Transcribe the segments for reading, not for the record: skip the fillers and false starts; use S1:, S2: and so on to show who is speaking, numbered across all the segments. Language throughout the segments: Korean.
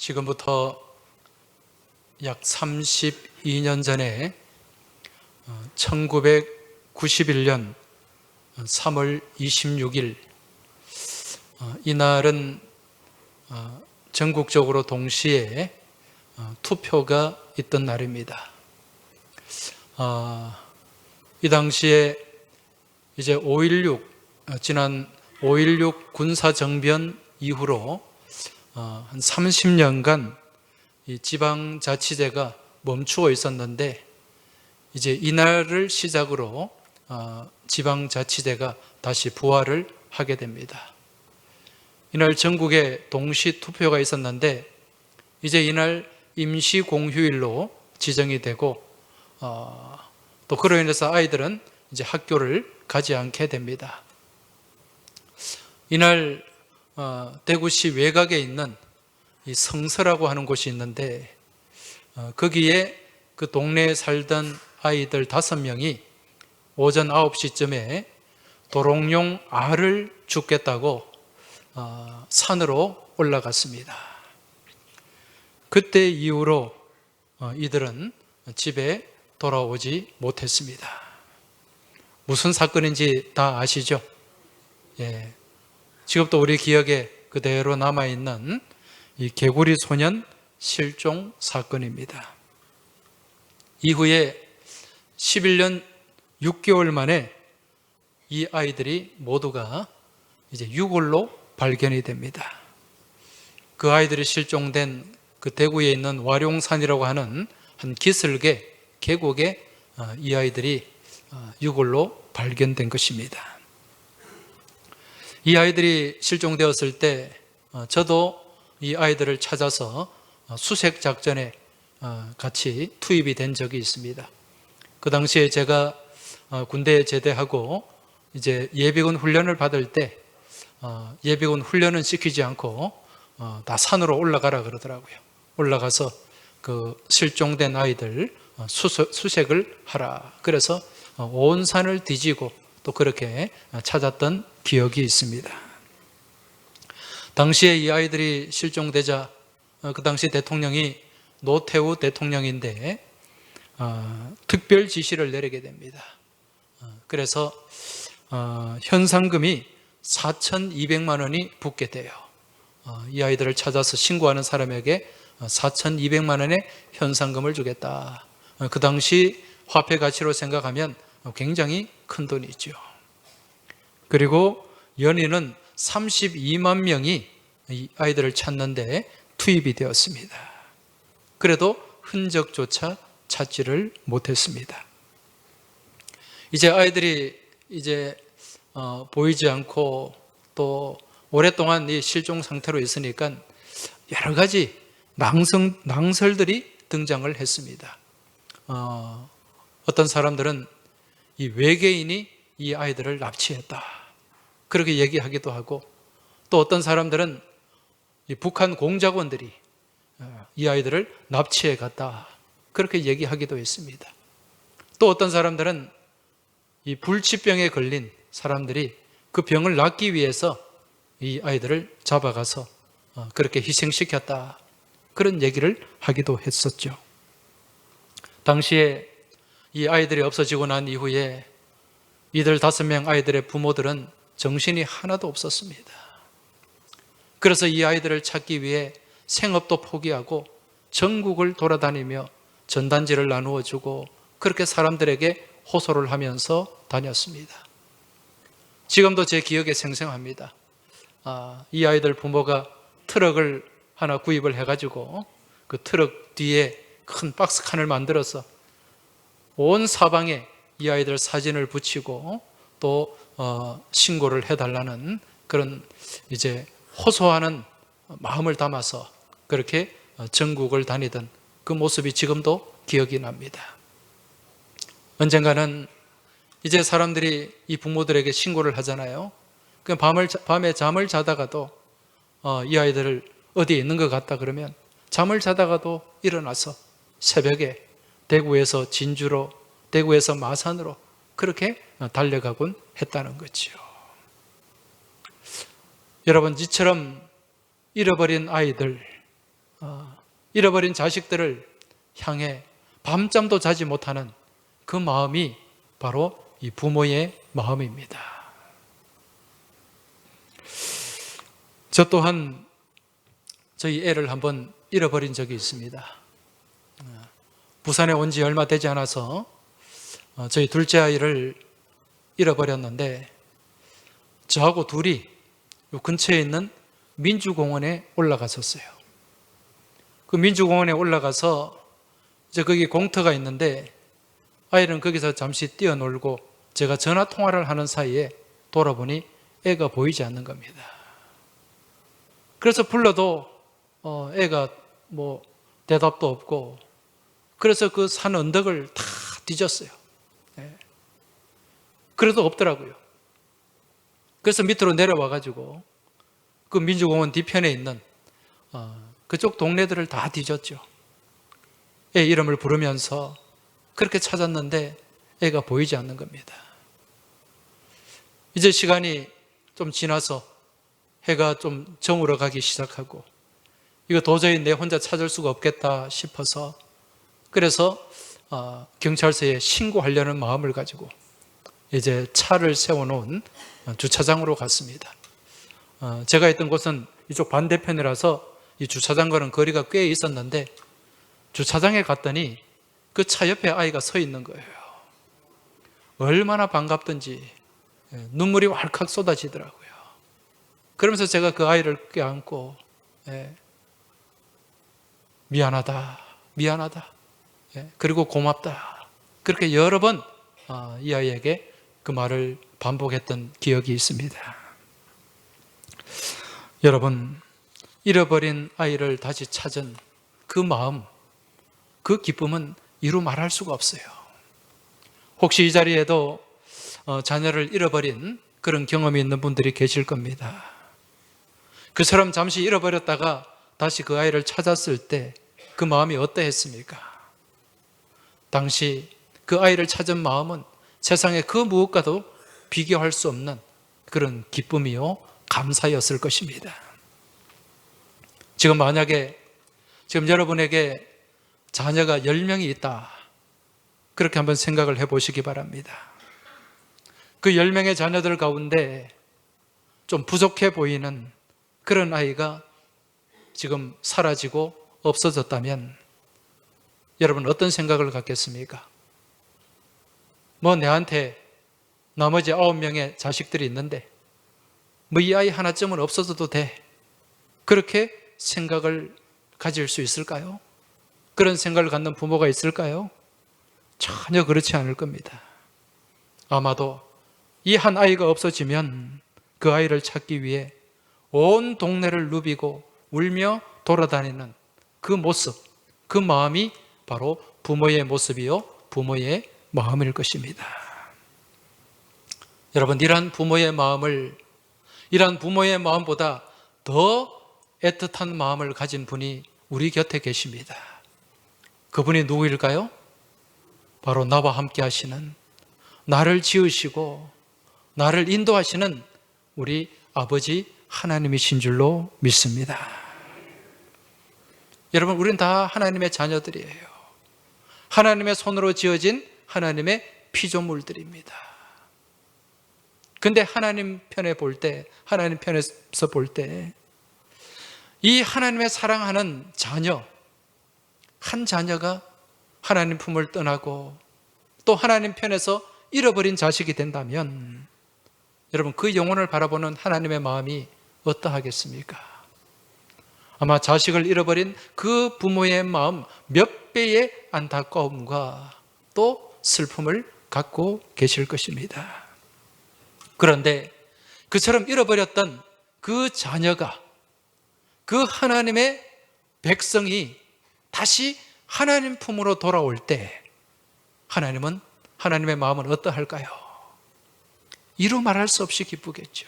S1: 지금부터 약 32년 전에 1991년 3월 26일 이날은 전국적으로 동시에 투표가 있던 날입니다. 이 당시에 이제 지난 5.16 군사정변 이후로 한 30년간 이 지방자치제가 멈추어 있었는데 이제 이날을 시작으로 지방자치제가 다시 부활을 하게 됩니다. 이날 전국에 동시 투표가 있었는데 이제 이날 임시공휴일로 지정이 되고 또 그로 인해서 아이들은 이제 학교를 가지 않게 됩니다. 이날 대구시 외곽에 있는 이 성서라고 하는 곳이 있는데 거기에 그 동네에 살던 아이들 5명이 오전 9시쯤에 도롱뇽 알을 죽겠다고 산으로 올라갔습니다. 그때 이후로 이들은 집에 돌아오지 못했습니다. 무슨 사건인지 다 아시죠? 예. 지금도 우리 기억에 그대로 남아있는 이 개구리 소년 실종 사건입니다. 이후에 11년 6개월 만에 이 아이들이 모두가 이제 유골로 발견이 됩니다. 그 아이들이 실종된 그 대구에 있는 와룡산이라고 하는 한 기슭의 계곡에 이 아이들이 유골로 발견된 것입니다. 이 아이들이 실종되었을 때 저도 이 아이들을 찾아서 수색 작전에 같이 투입이 된 적이 있습니다. 그 당시에 제가 군대에 제대하고 이제 예비군 훈련을 받을 때 예비군 훈련은 시키지 않고 다 산으로 올라가라 그러더라고요. 올라가서 그 실종된 아이들 수색을 하라. 그래서 온 산을 뒤지고 또 그렇게 찾았던 기억이 있습니다. 당시에 이 아이들이 실종되자 그 당시 대통령이 노태우 대통령인데 특별 지시를 내리게 됩니다. 그래서 현상금이 4,200만 원이 붙게 돼요. 이 아이들을 찾아서 신고하는 사람에게 4,200만 원의 현상금을 주겠다. 그 당시 화폐 가치로 생각하면 굉장히 큰 돈이죠. 그리고 연인은 32만 명이 이 아이들을 찾는데 투입이 되었습니다. 그래도 흔적조차 찾지를 못했습니다. 이제 아이들이 이제 보이지 않고 또 오랫동안 이 실종 상태로 있으니까 여러 가지 낭설들이 등장을 했습니다. 어떤 사람들은 이 외계인이 이 아이들을 납치했다. 그렇게 얘기하기도 하고 또 어떤 사람들은 이 북한 공작원들이 이 아이들을 납치해 갔다. 그렇게 얘기하기도 했습니다. 또 어떤 사람들은 이 불치병에 걸린 사람들이 그 병을 낫기 위해서 이 아이들을 잡아가서 그렇게 희생시켰다. 그런 얘기를 하기도 했었죠. 당시에 이 아이들이 없어지고 난 이후에 이들 5명 아이들의 부모들은 정신이 하나도 없었습니다. 그래서 이 아이들을 찾기 위해 생업도 포기하고 전국을 돌아다니며 전단지를 나누어 주고 그렇게 사람들에게 호소를 하면서 다녔습니다. 지금도 제 기억에 생생합니다. 이 아이들 부모가 트럭을 하나 구입을 해가지고 그 트럭 뒤에 큰 박스 칸을 만들어서 온 사방에 이 아이들 사진을 붙이고 또 신고를 해달라는 그런 이제 호소하는 마음을 담아서 그렇게 전국을 다니던 그 모습이 지금도 기억이 납니다. 언젠가는 이제 사람들이 이 부모들에게 신고를 하잖아요. 그 밤에 잠을 자다가도 이 아이들을 어디에 있는 것 같다 그러면 잠을 자다가도 일어나서 새벽에 대구에서 진주로, 대구에서 마산으로 그렇게 달려가곤 했다는 거죠. 여러분, 이처럼 잃어버린 아이들 잃어버린 자식들을 향해 밤잠도 자지 못하는 그 마음이 바로 이 부모의 마음입니다. 저 또한 저희 애를 한번 잃어버린 적이 있습니다. 부산에 온 지 얼마 되지 않아서 저희 둘째 아이를 잃어버렸는데 저하고 둘이 요 근처에 있는 민주공원에 올라갔었어요. 그 민주공원에 올라가서 이제 거기 공터가 있는데 아이는 거기서 잠시 뛰어놀고 제가 전화 통화를 하는 사이에 돌아보니 애가 보이지 않는 겁니다. 그래서 불러도 애가 뭐 대답도 없고 그래서 그 산 언덕을 다 뒤졌어요. 그래도 없더라고요. 그래서 밑으로 내려와가지고 그 민주공원 뒤편에 있는 그쪽 동네들을 다 뒤졌죠. 애 이름을 부르면서 그렇게 찾았는데 애가 보이지 않는 겁니다. 이제 시간이 좀 지나서 해가 좀 저물어 가기 시작하고 이거 도저히 내 혼자 찾을 수가 없겠다 싶어서 그래서 경찰서에 신고하려는 마음을 가지고 이제 차를 세워놓은 주차장으로 갔습니다. 제가 있던 곳은 이쪽 반대편이라서 이 주차장과는 거리가 꽤 있었는데 주차장에 갔더니 그 차 옆에 아이가 서 있는 거예요. 얼마나 반갑던지 눈물이 왈칵 쏟아지더라고요. 그러면서 제가 그 아이를 껴안고 미안하다, 그리고 고맙다. 그렇게 여러 번 이 아이에게 그 말을 반복했던 기억이 있습니다. 여러분, 잃어버린 아이를 다시 찾은 그 마음, 그 기쁨은 이루 말할 수가 없어요. 혹시 이 자리에도 자녀를 잃어버린 그런 경험이 있는 분들이 계실 겁니다. 그처럼 잠시 잃어버렸다가 다시 그 아이를 찾았을 때 그 마음이 어떠했습니까? 당시 그 아이를 찾은 마음은 세상의 그 무엇과도 비교할 수 없는 그런 기쁨이요, 감사였을 것입니다. 지금 만약에 지금 여러분에게 자녀가 10명이 있다. 그렇게 한번 생각을 해보시기 바랍니다. 그 10명의 자녀들 가운데 좀 부족해 보이는 그런 아이가 지금 사라지고 없어졌다면 여러분 어떤 생각을 갖겠습니까? 뭐 내한테 나머지 9명의 자식들이 있는데 뭐 이 아이 하나쯤은 없어져도 돼. 그렇게 생각을 가질 수 있을까요? 그런 생각을 갖는 부모가 있을까요? 전혀 그렇지 않을 겁니다. 아마도 이 한 아이가 없어지면 그 아이를 찾기 위해 온 동네를 누비고 울며 돌아다니는 그 모습, 그 마음이 바로 부모의 모습이요, 부모의 마음일 것입니다. 여러분, 이러한 부모의 마음보다 더 애틋한 마음을 가진 분이 우리 곁에 계십니다. 그분이 누구일까요? 바로 나와 함께 하시는, 나를 지으시고 나를 인도하시는 우리 아버지 하나님이신 줄로 믿습니다. 여러분, 우린 다 하나님의 자녀들이에요. 하나님의 손으로 지어진 하나님의 피조물들입니다. 근데 하나님 편에 볼 때, 하나님 편에서 볼 때, 이 하나님의 사랑하는 자녀, 한 자녀가 하나님 품을 떠나고 또 하나님 편에서 잃어버린 자식이 된다면 여러분, 그 영혼을 바라보는 하나님의 마음이 어떠하겠습니까? 아마 자식을 잃어버린 그 부모의 마음 몇 배의 안타까움과 또 슬픔을 갖고 계실 것입니다. 그런데 그처럼 잃어버렸던 그 자녀가, 그 하나님의 백성이 다시 하나님 품으로 돌아올 때 하나님의 마음은 어떠할까요? 이루 말할 수 없이 기쁘겠죠.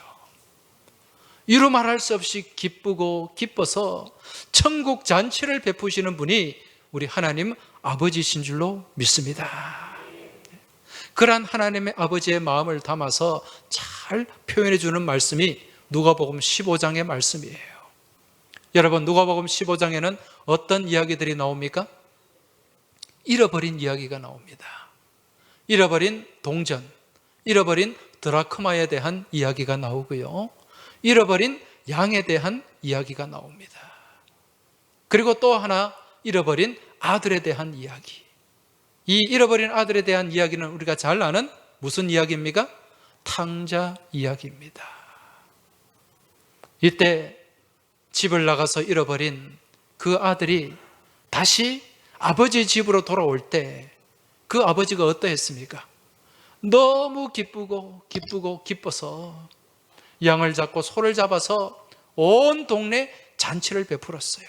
S1: 이루 말할 수 없이 기쁘고 기뻐서 천국 잔치를 베푸시는 분이 우리 하나님 아버지신 줄로 믿습니다. 그러한 하나님의 아버지의 마음을 담아서 잘 표현해 주는 말씀이 누가복음 15장의 말씀이에요. 여러분, 누가복음 15장에는 어떤 이야기들이 나옵니까? 잃어버린 이야기가 나옵니다. 잃어버린 동전, 잃어버린 드라크마에 대한 이야기가 나오고요. 잃어버린 양에 대한 이야기가 나옵니다. 그리고 또 하나, 잃어버린 아들에 대한 이야기. 이 잃어버린 아들에 대한 이야기는 우리가 잘 아는 무슨 이야기입니까? 탕자 이야기입니다. 이때 집을 나가서 잃어버린 그 아들이 다시 아버지 집으로 돌아올 때 그 아버지가 어떠했습니까? 너무 기뻐서 양을 잡고 소를 잡아서 온 동네 잔치를 베풀었어요.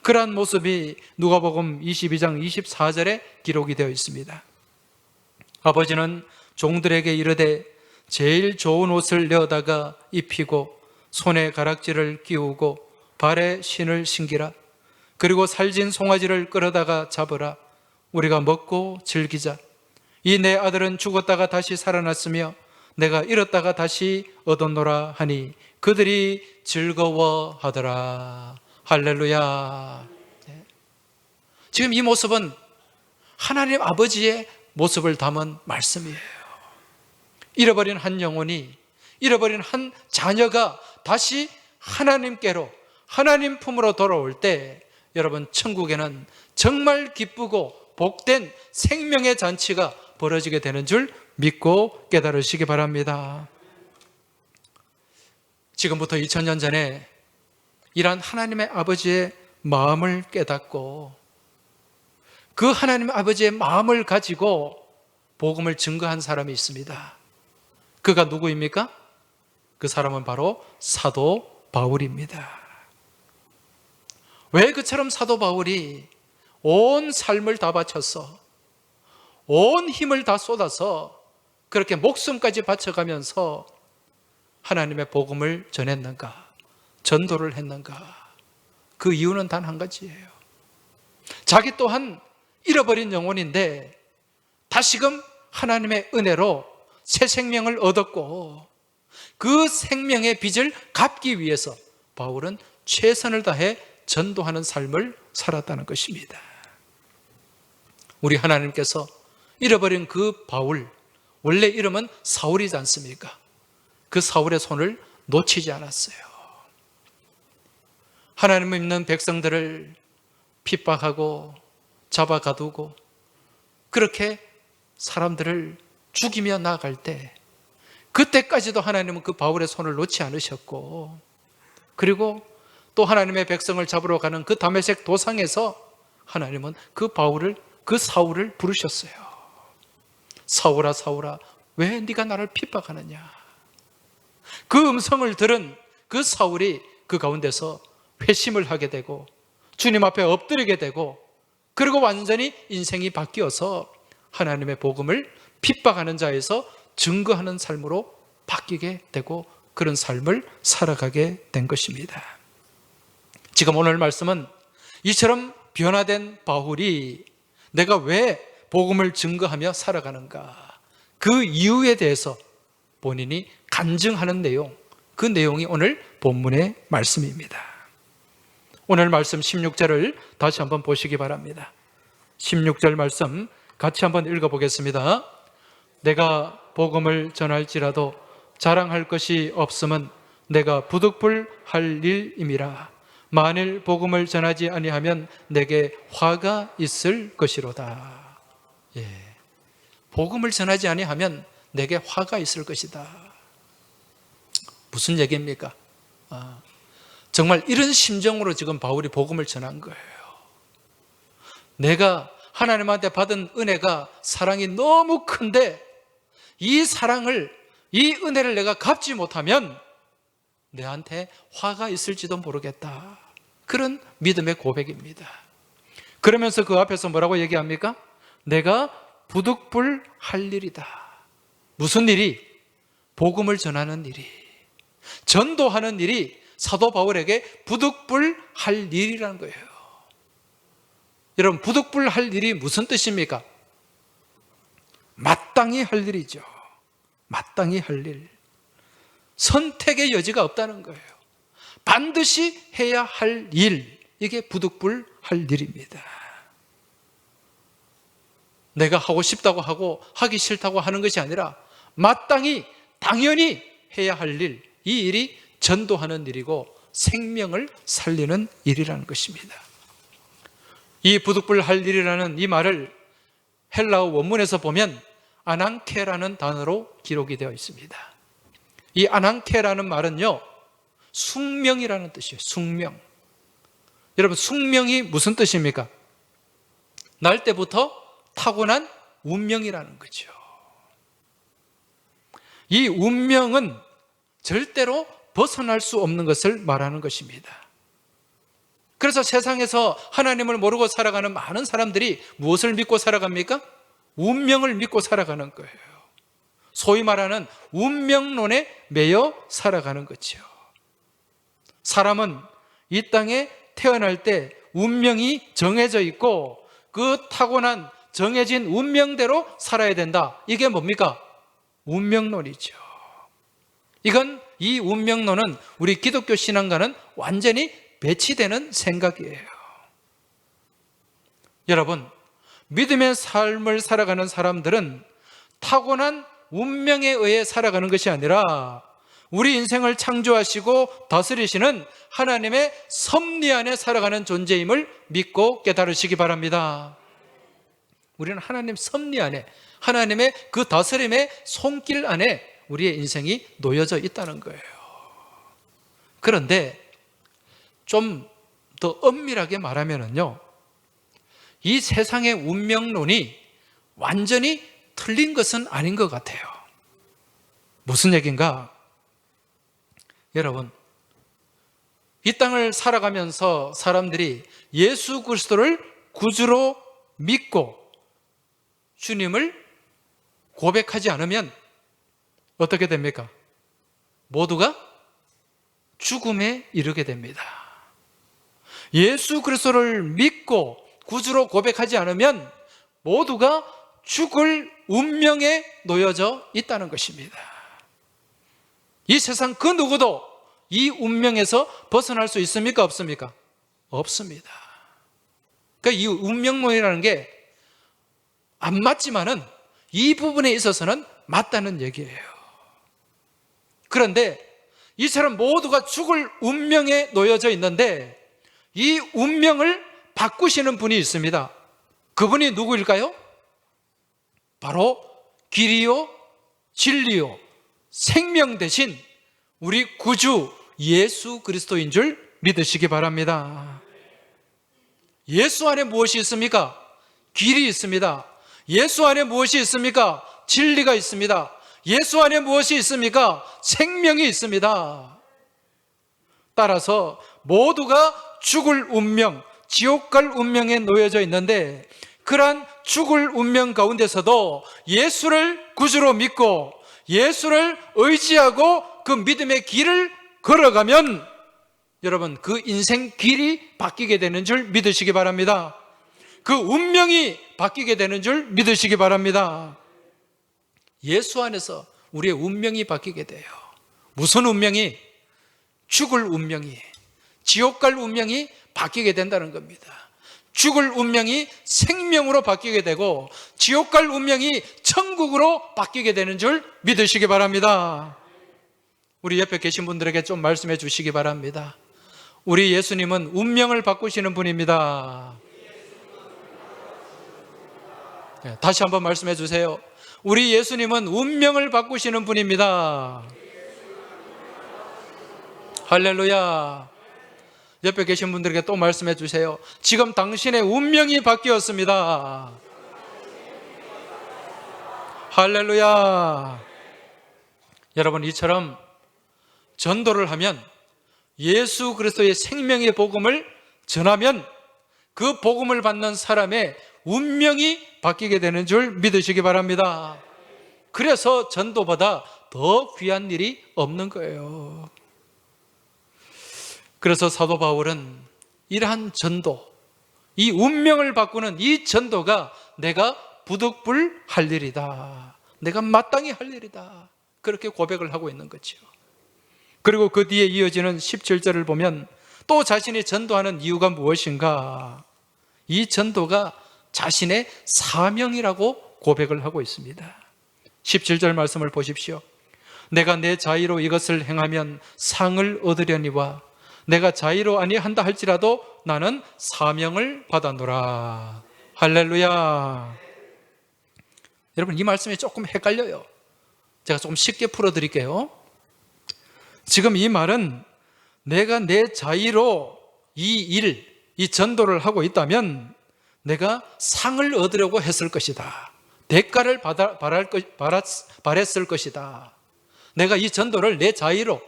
S1: 그러한 모습이 누가복음 22장 24절에 기록이 되어 있습니다. 아버지는 종들에게 이르되 제일 좋은 옷을 내어다가 입히고 손에 가락지를 끼우고 발에 신을 신기라. 그리고 살진 송아지를 끌어다가 잡으라. 우리가 먹고 즐기자. 이 내 아들은 죽었다가 다시 살아났으며 내가 잃었다가 다시 얻었노라 하니 그들이 즐거워하더라. 할렐루야. 지금 이 모습은 하나님 아버지의 모습을 담은 말씀이에요. 잃어버린 한 영혼이, 잃어버린 한 자녀가 다시 하나님께로, 하나님 품으로 돌아올 때 여러분, 천국에는 정말 기쁘고 복된 생명의 잔치가 벌어지게 되는 줄 믿고 깨달으시기 바랍니다. 지금부터 2000년 전에 이러한 하나님의 아버지의 마음을 깨닫고 그 하나님 아버지의 마음을 가지고 복음을 증거한 사람이 있습니다. 그가 누구입니까? 그 사람은 바로 사도 바울입니다. 왜 그처럼 사도 바울이 온 삶을 다 바쳐서 온 힘을 다 쏟아서 그렇게 목숨까지 바쳐가면서 하나님의 복음을 전했는가? 전도를 했는가? 그 이유는 단 한 가지예요. 자기 또한 잃어버린 영혼인데 다시금 하나님의 은혜로 새 생명을 얻었고 그 생명의 빚을 갚기 위해서 바울은 최선을 다해 전도하는 삶을 살았다는 것입니다. 우리 하나님께서 잃어버린 그 바울, 원래 이름은 사울이지 않습니까? 그 사울의 손을 놓치지 않았어요. 하나님을 믿는 백성들을 핍박하고 잡아가두고 그렇게 사람들을 죽이며 나아갈 때 그때까지도 하나님은 그 바울의 손을 놓지 않으셨고 그리고 또 하나님의 백성을 잡으러 가는 그 다메섹 도상에서 하나님은 그 바울을, 그 사울을 부르셨어요. 사울아 사울아 왜 네가 나를 핍박하느냐. 그 음성을 들은 그 사울이 그 가운데서 회심을 하게 되고 주님 앞에 엎드리게 되고 그리고 완전히 인생이 바뀌어서 하나님의 복음을 핍박하는 자에서 증거하는 삶으로 바뀌게 되고 그런 삶을 살아가게 된 것입니다. 지금 오늘 말씀은 이처럼 변화된 바울이 내가 왜 복음을 증거하며 살아가는가 그 이유에 대해서 본인이 간증하는 내용, 그 내용이 오늘 본문의 말씀입니다. 오늘 말씀 16절을 다시 한번 보시기 바랍니다. 16절 말씀 같이 한번 읽어보겠습니다. 내가 복음을 전할지라도 자랑할 것이 없음은 내가 부득불할 일임이라. 만일 복음을 전하지 아니하면 내게 화가 있을 것이로다. 예. 복음을 전하지 아니하면 내게 화가 있을 것이다. 무슨 얘기입니까? 정말 이런 심정으로 지금 바울이 복음을 전한 거예요. 내가 하나님한테 받은 은혜가 사랑이 너무 큰데 이 사랑을, 이 은혜를 내가 갚지 못하면 내한테 화가 있을지도 모르겠다. 그런 믿음의 고백입니다. 그러면서 그 앞에서 뭐라고 얘기합니까? 내가 부득불할 일이다. 무슨 일이? 복음을 전하는 일이, 전도하는 일이 사도 바울에게 부득불할 일이라는 거예요. 여러분, 부득불할 일이 무슨 뜻입니까? 마땅히 할 일이죠. 마땅히 할 일. 선택의 여지가 없다는 거예요. 반드시 해야 할 일, 이게 부득불할 일입니다. 내가 하고 싶다고 하고 하기 싫다고 하는 것이 아니라 마땅히 당연히 해야 할 일, 이 일이 전도하는 일이고 생명을 살리는 일이라는 것입니다. 이 부득불할 일이라는 이 말을 헬라어 원문에서 보면 아난케라는 단어로 기록이 되어 있습니다. 이 아난케라는 말은요, 숙명이라는 뜻이에요. 숙명. 여러분, 숙명이 무슨 뜻입니까? 날 때부터 타고난 운명이라는 거죠. 이 운명은 절대로 벗어날 수 없는 것을 말하는 것입니다. 그래서 세상에서 하나님을 모르고 살아가는 많은 사람들이 무엇을 믿고 살아갑니까? 운명을 믿고 살아가는 거예요. 소위 말하는 운명론에 매여 살아가는 거죠. 사람은 이 땅에 태어날 때 운명이 정해져 있고 그 타고난 정해진 운명대로 살아야 된다. 이게 뭡니까? 운명론이죠. 이 운명론은 우리 기독교 신앙과는 완전히 배치되는 생각이에요. 여러분, 믿음의 삶을 살아가는 사람들은 타고난 운명에 의해 살아가는 것이 아니라 우리 인생을 창조하시고 다스리시는 하나님의 섭리 안에 살아가는 존재임을 믿고 깨달으시기 바랍니다. 우리는 하나님 섭리 안에, 하나님의 그 다스림의 손길 안에 우리의 인생이 놓여져 있다는 거예요. 그런데 좀 더 엄밀하게 말하면요, 이 세상의 운명론이 완전히 틀린 것은 아닌 것 같아요. 무슨 얘기인가? 여러분, 이 땅을 살아가면서 사람들이 예수 그리스도를 구주로 믿고 주님을 고백하지 않으면 어떻게 됩니까? 모두가 죽음에 이르게 됩니다. 예수 그리스도를 믿고 구주로 고백하지 않으면 모두가 죽을 운명에 놓여져 있다는 것입니다. 이 세상 그 누구도 이 운명에서 벗어날 수 있습니까? 없습니까? 없습니다. 그러니까 이 운명론이라는 게 안 맞지만은 이 부분에 있어서는 맞다는 얘기예요. 그런데 이 사람 모두가 죽을 운명에 놓여져 있는데 이 운명을 바꾸시는 분이 있습니다. 그분이 누구일까요? 바로 길이요, 진리요, 생명 대신 우리 구주 예수 그리스도인 줄 믿으시기 바랍니다. 예수 안에 무엇이 있습니까? 길이 있습니다. 예수 안에 무엇이 있습니까? 진리가 있습니다. 예수 안에 무엇이 있습니까? 생명이 있습니다. 따라서 모두가 죽을 운명, 지옥 갈 운명에 놓여져 있는데 그러한 죽을 운명 가운데서도 예수를 구주로 믿고 예수를 의지하고 그 믿음의 길을 걸어가면 여러분, 그 인생 길이 바뀌게 되는 줄 믿으시기 바랍니다. 그 운명이 바뀌게 되는 줄 믿으시기 바랍니다. 예수 안에서 우리의 운명이 바뀌게 돼요. 무슨 운명이? 죽을 운명이, 지옥 갈 운명이 바뀌게 된다는 겁니다. 죽을 운명이 생명으로 바뀌게 되고 지옥 갈 운명이 천국으로 바뀌게 되는 줄 믿으시기 바랍니다. 우리 옆에 계신 분들에게 좀 말씀해 주시기 바랍니다. 우리 예수님은 운명을 바꾸시는 분입니다. 다시 한번 말씀해 주세요. 우리 예수님은 운명을 바꾸시는 분입니다. 할렐루야. 옆에 계신 분들에게 또 말씀해 주세요. 지금 당신의 운명이 바뀌었습니다. 할렐루야. 여러분, 이처럼 전도를 하면 예수 그리스도의 생명의 복음을 전하면 그 복음을 받는 사람의 운명이 바뀌게 되는 줄 믿으시기 바랍니다. 그래서 전도보다 더 귀한 일이 없는 거예요. 그래서 사도 바울은 이러한 전도, 이 운명을 바꾸는 이 전도가 내가 부득불할 일이다, 내가 마땅히 할 일이다, 그렇게 고백을 하고 있는 거죠. 그리고 그 뒤에 이어지는 17절을 보면 또 자신이 전도하는 이유가 무엇인가? 이 전도가 자신의 사명이라고 고백을 하고 있습니다. 17절 말씀을 보십시오. 내가 내 자의로 이것을 행하면 상을 얻으려니와 내가 자의로 아니한다 할지라도 나는 사명을 받아노라. 할렐루야. 여러분, 이 말씀이 조금 헷갈려요. 제가 조금 쉽게 풀어드릴게요. 지금 이 말은 내가 내 자의로 이 전도를 하고 있다면 내가 상을 얻으려고 했을 것이다. 대가를 바랬을 것이다. 내가 이 전도를 내 자의로,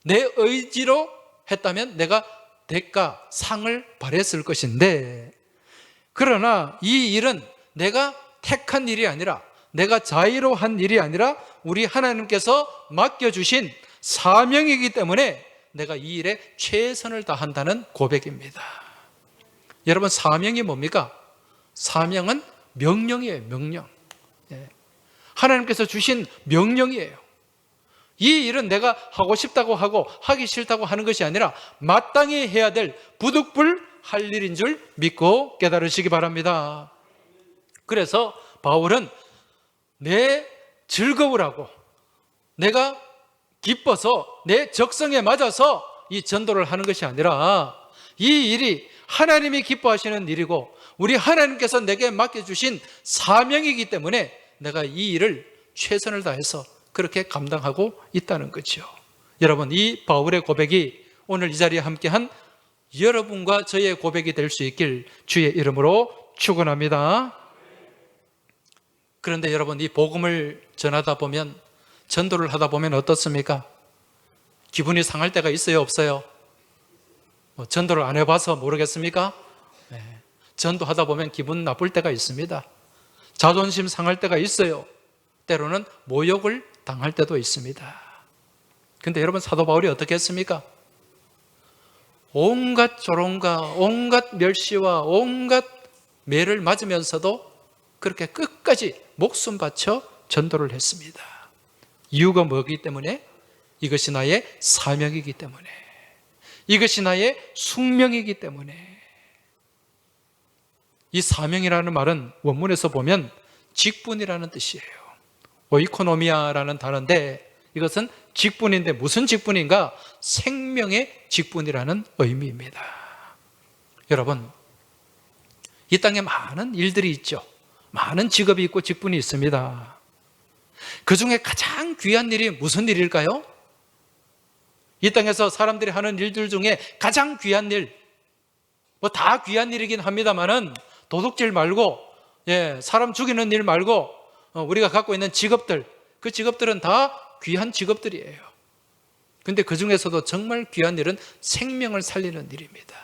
S1: 내 의지로 했다면 내가 대가, 상을 바랬을 것인데, 그러나 이 일은 내가 택한 일이 아니라, 내가 자의로 한 일이 아니라 우리 하나님께서 맡겨주신 사명이기 때문에 내가 이 일에 최선을 다한다는 고백입니다. 여러분, 사명이 뭡니까? 사명은 명령이에요. 명령. 하나님께서 주신 명령이에요. 이 일은 내가 하고 싶다고 하고 하기 싫다고 하는 것이 아니라 마땅히 해야 될 부득불 할 일인 줄 믿고 깨달으시기 바랍니다. 그래서 바울은 내 즐거우라고, 내가 기뻐서, 내 적성에 맞아서 이 전도를 하는 것이 아니라 이 일이 하나님이 기뻐하시는 일이고 우리 하나님께서 내게 맡겨주신 사명이기 때문에 내가 이 일을 최선을 다해서 그렇게 감당하고 있다는 거죠. 여러분, 이 바울의 고백이 오늘 이 자리에 함께한 여러분과 저의 고백이 될 수 있길 주의 이름으로 축원합니다. 그런데 여러분, 이 복음을 전하다 보면, 전도를 하다 보면 어떻습니까? 기분이 상할 때가 있어요, 없어요? 전도를 안 해봐서 모르겠습니까? 네. 전도하다 보면 기분 나쁠 때가 있습니다. 자존심 상할 때가 있어요. 때로는 모욕을 당할 때도 있습니다. 근데 여러분, 사도 바울이 어떻게 했습니까? 온갖 조롱과 온갖 멸시와 온갖 매를 맞으면서도 그렇게 끝까지 목숨 바쳐 전도를 했습니다. 이유가 뭐기 때문에? 이것이 나의 사명이기 때문에, 이것이 나의 숙명이기 때문에. 이 사명이라는 말은 원문에서 보면 직분이라는 뜻이에요. 오이코노미아라는 단어인데 이것은 직분인데 무슨 직분인가? 생명의 직분이라는 의미입니다. 여러분, 이 땅에 많은 일들이 있죠. 많은 직업이 있고 직분이 있습니다. 그 중에 가장 귀한 일이 무슨 일일까요? 이 땅에서 사람들이 하는 일들 중에 가장 귀한 일, 다 귀한 일이긴 합니다만은 도둑질 말고, 사람 죽이는 일 말고 우리가 갖고 있는 직업들, 그 직업들은 다 귀한 직업들이에요. 근데 그 중에서도 정말 귀한 일은 생명을 살리는 일입니다.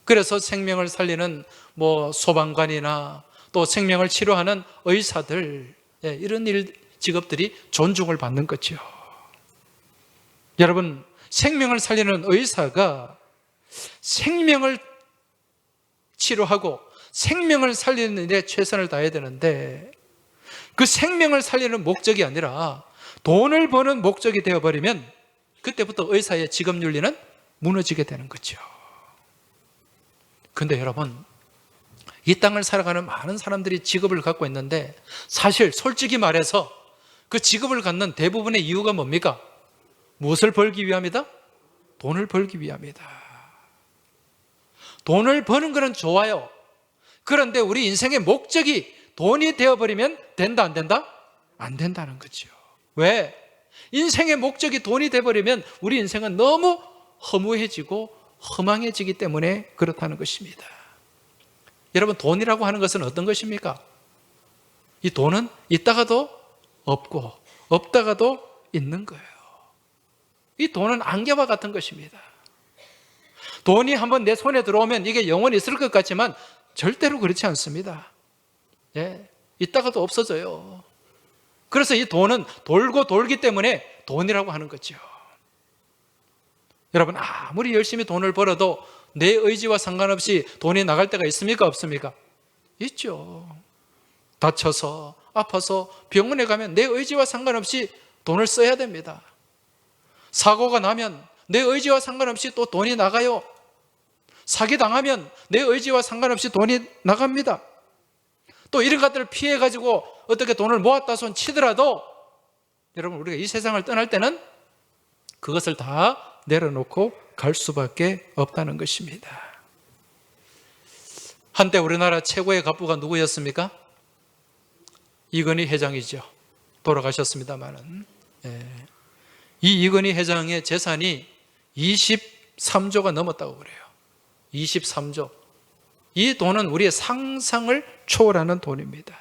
S1: 그래서 생명을 살리는 소방관이나 또 생명을 치료하는 의사들, 이런 직업들이 존중을 받는 거죠. 여러분, 생명을 살리는 의사가 생명을 치료하고 생명을 살리는 일에 최선을 다해야 되는데, 그 생명을 살리는 목적이 아니라 돈을 버는 목적이 되어버리면 그때부터 의사의 직업윤리는 무너지게 되는 거죠. 근데 여러분, 이 땅을 살아가는 많은 사람들이 직업을 갖고 있는데, 사실 솔직히 말해서 그 직업을 갖는 대부분의 이유가 뭡니까? 무엇을 벌기 위함이다? 돈을 벌기 위함이다. 돈을 버는 것은 좋아요. 그런데 우리 인생의 목적이 돈이 되어버리면 된다, 안 된다? 안 된다는 거죠. 왜? 인생의 목적이 돈이 되어버리면 우리 인생은 너무 허무해지고 허망해지기 때문에 그렇다는 것입니다. 여러분, 돈이라고 하는 것은 어떤 것입니까? 이 돈은 있다가도 없고 없다가도 있는 거예요. 이 돈은 안개와 같은 것입니다. 돈이 한번 내 손에 들어오면 이게 영원히 있을 것 같지만 절대로 그렇지 않습니다. 있다가도 없어져요. 그래서 이 돈은 돌고 돌기 때문에 돈이라고 하는 거죠. 여러분, 아무리 열심히 돈을 벌어도 내 의지와 상관없이 돈이 나갈 때가 있습니까? 없습니까? 있죠. 다쳐서, 아파서 병원에 가면 내 의지와 상관없이 돈을 써야 됩니다. 사고가 나면 내 의지와 상관없이 또 돈이 나가요. 사기당하면 내 의지와 상관없이 돈이 나갑니다. 또 이런 것들을 피해가지고 어떻게 돈을 모았다 손 치더라도 여러분, 우리가 이 세상을 떠날 때는 그것을 다 내려놓고 갈 수밖에 없다는 것입니다. 한때 우리나라 최고의 갑부가 누구였습니까? 이건희 회장이죠. 돌아가셨습니다마는. 이 이건희 회장의 재산이 23조가 넘었다고 그래요. 23조. 이 돈은 우리의 상상을 초월하는 돈입니다.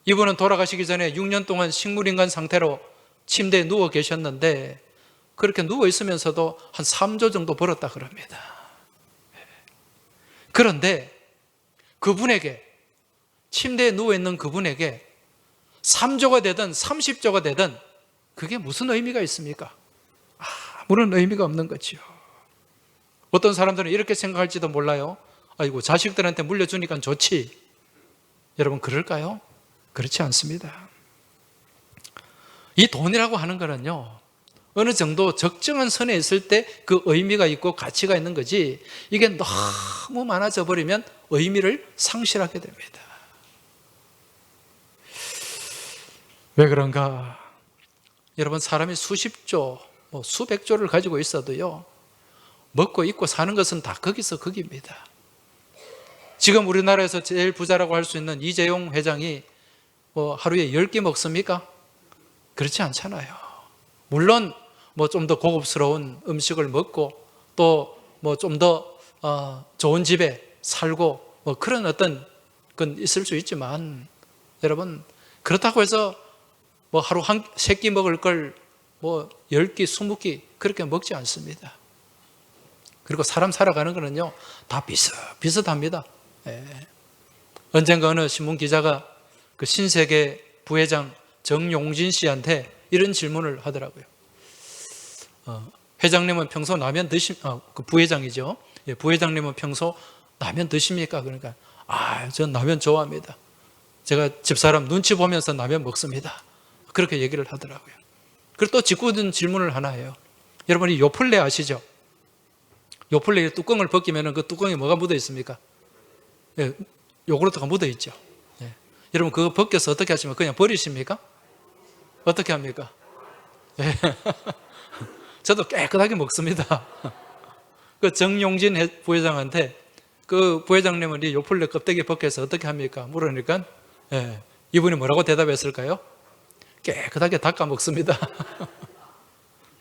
S1: 이분은 돌아가시기 전에 6년 동안 식물인간 상태로 침대에 누워 계셨는데 그렇게 누워 있으면서도 한 3조 정도 벌었다 그럽니다. 그런데 그분에게, 침대에 누워 있는 그분에게 3조가 되든 30조가 되든 그게 무슨 의미가 있습니까? 아무런 의미가 없는 거죠. 어떤 사람들은 이렇게 생각할지도 몰라요. 아이고, 자식들한테 물려주니까 좋지. 여러분, 그럴까요? 그렇지 않습니다. 이 돈이라고 하는 거는요, 어느 정도 적정한 선에 있을 때 그 의미가 있고 가치가 있는 거지, 이게 너무 많아져 버리면 의미를 상실하게 됩니다. 왜 그런가? 여러분, 사람이 수십조, 수백조를 가지고 있어도요, 먹고 입고 사는 것은 다 거기서 거기입니다. 지금 우리나라에서 제일 부자라고 할 수 있는 이재용 회장이 하루에 10끼 먹습니까? 그렇지 않잖아요. 물론 좀 더 고급스러운 음식을 먹고 또 좀 더 좋은 집에 살고 그런 어떤 건 있을 수 있지만, 여러분, 그렇다고 해서 하루 한 3끼 먹을 걸 10끼, 20끼 그렇게 먹지 않습니다. 그리고 사람 살아가는 거는요, 다 비슷합니다. 언젠가 어느 신문 기자가 그 신세계 부회장 정용진 씨한테 이런 질문을 하더라고요. 회장님은 평소 라면 그 부회장이죠. 부회장님은 평소 라면 드십니까? 그러니까, 전 라면 좋아합니다. 제가 집사람 눈치 보면서 라면 먹습니다. 그렇게 얘기를 하더라고요. 그리고 또 짓궂은 질문을 하나 해요. 여러분이 요플레 아시죠? 요플레 뚜껑을 벗기면 그 뚜껑에 뭐가 묻어 있습니까? 요구르트가 묻어 있죠. 여러분, 그거 벗겨서 어떻게 하시면 그냥 버리십니까? 어떻게 합니까? 저도 깨끗하게 먹습니다. 그 정용진 부회장한테 그 부회장님은 이 요플레 껍데기 벗겨서 어떻게 합니까? 물으니까 이분이 뭐라고 대답했을까요? 깨끗하게 닦아 먹습니다.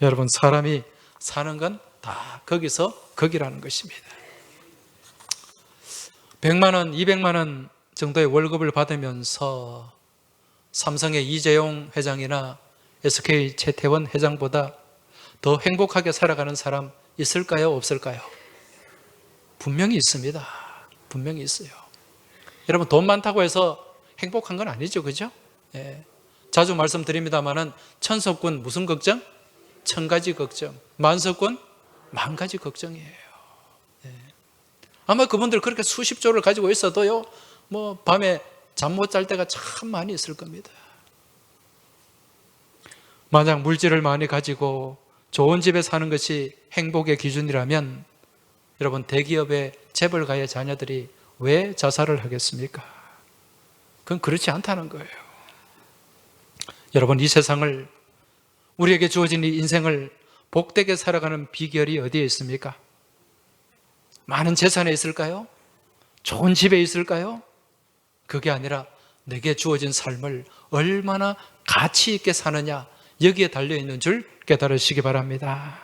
S1: 여러분, 사람이 사는 건 다 거기서 거기라는 것입니다. 100만 원, 200만 원 정도의 월급을 받으면서 삼성의 이재용 회장이나 SK 최태원 회장보다 더 행복하게 살아가는 사람 있을까요? 없을까요? 분명히 있습니다. 분명히 있어요. 여러분, 돈 많다고 해서 행복한 건 아니죠, 그죠? 자주 말씀드립니다만은 천석군 무슨 걱정? 1000가지 걱정. 만석군 10,000가지 걱정이에요. 아마 그분들 그렇게 수십조를 가지고 있어도요, 밤에 잠 못 잘 때가 참 많이 있을 겁니다. 만약 물질을 많이 가지고 좋은 집에 사는 것이 행복의 기준이라면 여러분, 대기업의 재벌가의 자녀들이 왜 자살을 하겠습니까? 그건 그렇지 않다는 거예요. 여러분, 이 세상을, 우리에게 주어진 이 인생을 복되게 살아가는 비결이 어디에 있습니까? 많은 재산에 있을까요? 좋은 집에 있을까요? 그게 아니라 내게 주어진 삶을 얼마나 가치 있게 사느냐, 여기에 달려있는 줄 깨달으시기 바랍니다.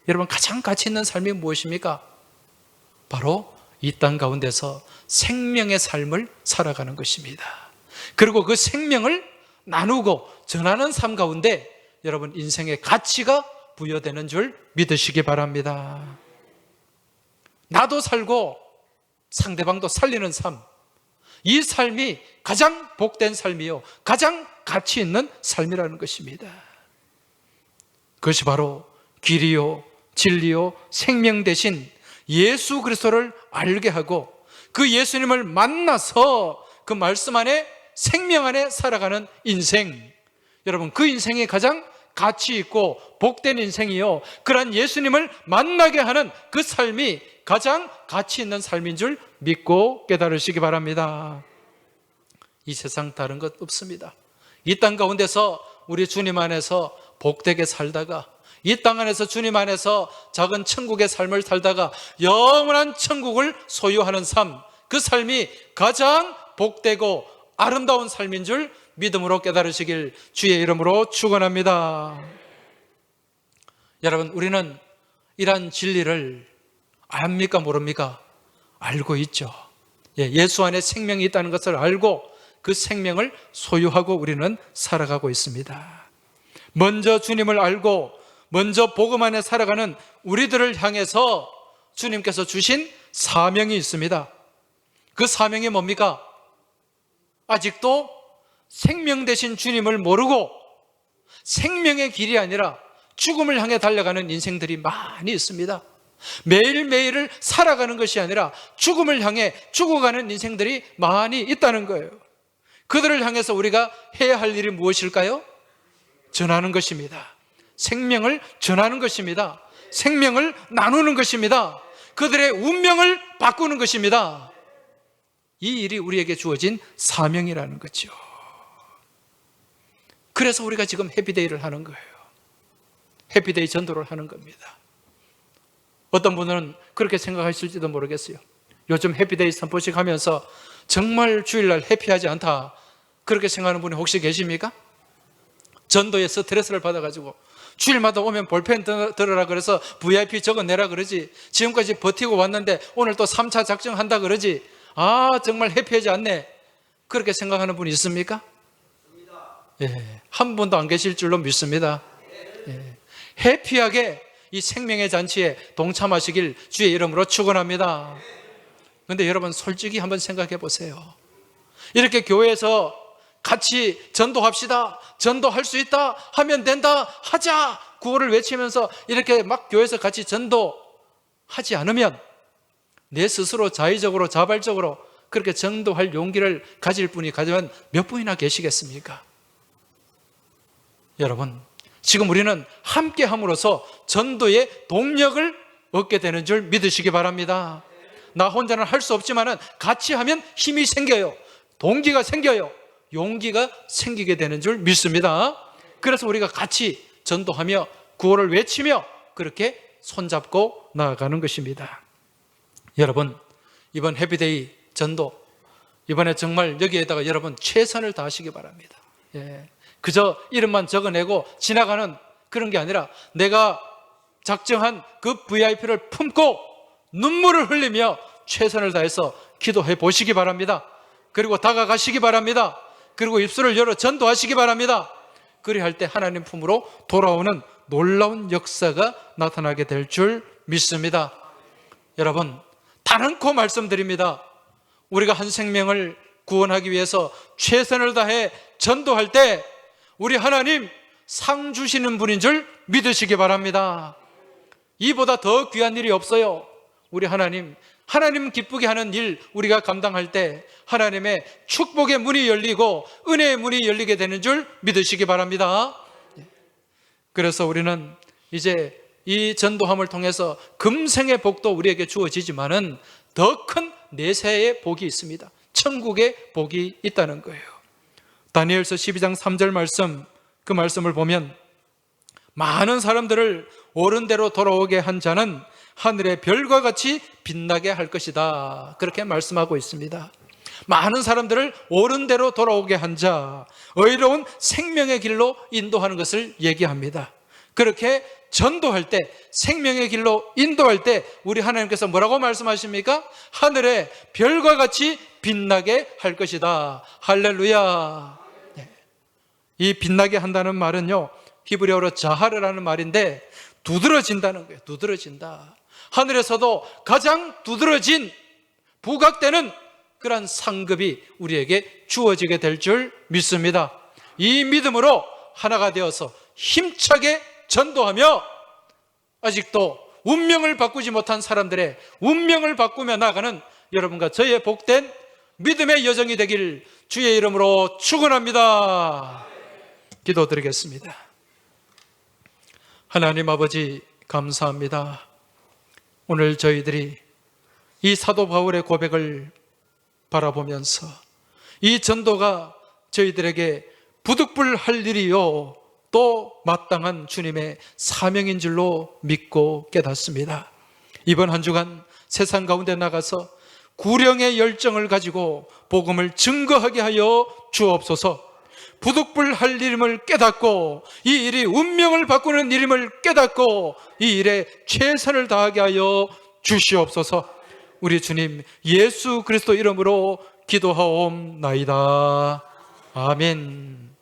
S1: 여러분, 가장 가치 있는 삶이 무엇입니까? 바로 이 땅 가운데서 생명의 삶을 살아가는 것입니다. 그리고 그 생명을 나누고 전하는 삶 가운데 여러분, 인생의 가치가 부여되는 줄 믿으시기 바랍니다. 나도 살고 상대방도 살리는 삶, 이 삶이 가장 복된 삶이요, 가장 가치 있는 삶이라는 것입니다. 그것이 바로 길이요, 진리요, 생명 되신 예수 그리스도를 알게 하고 그 예수님을 만나서 그 말씀 안에, 생명 안에 살아가는 인생, 여러분, 그 인생이 가장 가치 있고 복된 인생이요, 그러한 예수님을 만나게 하는 그 삶이 가장 가치 있는 삶인 줄 믿고 깨달으시기 바랍니다. 이 세상 다른 것 없습니다. 이 땅 가운데서 우리 주님 안에서 복되게 살다가, 이 땅 안에서 주님 안에서 작은 천국의 삶을 살다가 영원한 천국을 소유하는 삶, 그 삶이 가장 복되고 아름다운 삶인 줄 믿음으로 깨달으시길 주의 이름으로 축원합니다. 여러분, 우리는 이러한 진리를 압니까 모릅니까? 알고 있죠. 예수 안에 생명이 있다는 것을 알고 그 생명을 소유하고 우리는 살아가고 있습니다. 먼저 주님을 알고 먼저 복음 안에 살아가는 우리들을 향해서 주님께서 주신 사명이 있습니다. 그 사명이 뭡니까? 아직도 생명 되신 주님을 모르고 생명의 길이 아니라 죽음을 향해 달려가는 인생들이 많이 있습니다. 매일매일을 살아가는 것이 아니라 죽음을 향해 죽어가는 인생들이 많이 있다는 거예요. 그들을 향해서 우리가 해야 할 일이 무엇일까요? 전하는 것입니다. 생명을 전하는 것입니다. 생명을 나누는 것입니다. 그들의 운명을 바꾸는 것입니다. 이 일이 우리에게 주어진 사명이라는 거죠. 그래서 우리가 지금 해피데이를 하는 거예요. 해피데이 전도를 하는 겁니다. 어떤 분은 그렇게 생각하실지도 모르겠어요. 요즘 해피데이 선포식 하면서 정말 주일날 해피하지 않다, 그렇게 생각하는 분이 혹시 계십니까? 전도에 스트레스를 받아가지고 주일마다 오면 볼펜 들으라 그래서 VIP 적어내라 그러지, 지금까지 버티고 왔는데 오늘 또 3차 작정한다 그러지, 정말 해피하지 않네, 그렇게 생각하는 분이 있습니까? 한 분도 안 계실 줄로 믿습니다. 해피하게 이 생명의 잔치에 동참하시길 주의 이름으로 축원합니다. 그런데 여러분, 솔직히 한번 생각해 보세요. 이렇게 교회에서 같이 전도합시다, 전도할 수 있다, 하면 된다, 하자, 구호를 외치면서 이렇게 막 교회에서 같이 전도하지 않으면 내 스스로 자의적으로 자발적으로 그렇게 전도할 용기를 가질 분이 가지면 몇 분이나 계시겠습니까? 여러분, 지금 우리는 함께 함으로써 전도의 동력을 얻게 되는 줄 믿으시기 바랍니다. 나 혼자는 할 수 없지만 같이 하면 힘이 생겨요. 동기가 생겨요. 용기가 생기게 되는 줄 믿습니다. 그래서 우리가 같이 전도하며 구호를 외치며 그렇게 손잡고 나아가는 것입니다. 여러분, 이번 해피데이 전도, 이번에 정말 여기에다가 여러분 최선을 다하시기 바랍니다. 그저 이름만 적어내고 지나가는 그런 게 아니라 내가 작정한 그 VIP를 품고 눈물을 흘리며 최선을 다해서 기도해 보시기 바랍니다. 그리고 다가가시기 바랍니다. 그리고 입술을 열어 전도하시기 바랍니다. 그리할 때 하나님 품으로 돌아오는 놀라운 역사가 나타나게 될 줄 믿습니다. 여러분, 단언코 말씀드립니다. 우리가 한 생명을 구원하기 위해서 최선을 다해 전도할 때 우리 하나님 상 주시는 분인 줄 믿으시기 바랍니다. 이보다 더 귀한 일이 없어요. 우리 하나님 기쁘게 하는 일 우리가 감당할 때 하나님의 축복의 문이 열리고 은혜의 문이 열리게 되는 줄 믿으시기 바랍니다. 그래서 우리는 이제 이 전도함을 통해서 금생의 복도 우리에게 주어지지만은 더 큰 내세의 복이 있습니다. 천국의 복이 있다는 거예요. 다니엘서 12장 3절 말씀, 그 말씀을 보면 많은 사람들을 옳은 대로 돌아오게 한 자는 하늘의 별과 같이 빛나게 할 것이다, 그렇게 말씀하고 있습니다. 많은 사람들을 옳은 대로 돌아오게 한 자, 의로운 생명의 길로 인도하는 것을 얘기합니다. 그렇게 전도할 때, 생명의 길로 인도할 때 우리 하나님께서 뭐라고 말씀하십니까? 하늘의 별과 같이 빛나게 할 것이다. 할렐루야. 이 빛나게 한다는 말은요, 히브리어로 자하르라는 말인데 두드러진다는 거예요. 두드러진다. 하늘에서도 가장 두드러진 부각되는 그런 상급이 우리에게 주어지게 될 줄 믿습니다. 이 믿음으로 하나가 되어서 힘차게 전도하며 아직도 운명을 바꾸지 못한 사람들의 운명을 바꾸며 나아가는 여러분과 저의 복된 믿음의 여정이 되길 주의 이름으로 축원합니다. 기도드리겠습니다. 하나님 아버지 감사합니다. 오늘 저희들이 이 사도 바울의 고백을 바라보면서 이 전도가 저희들에게 부득불 할 일이요 또 마땅한 주님의 사명인 줄로 믿고 깨닫습니다. 이번 한 주간 세상 가운데 나가서 구령의 열정을 가지고 복음을 증거하게 하여 주옵소서. 부득불 할 일임을 깨닫고 이 일이 운명을 바꾸는 일임을 깨닫고 이 일에 최선을 다하게 하여 주시옵소서. 우리 주님 예수 그리스도 이름으로 기도하옵나이다. 아멘.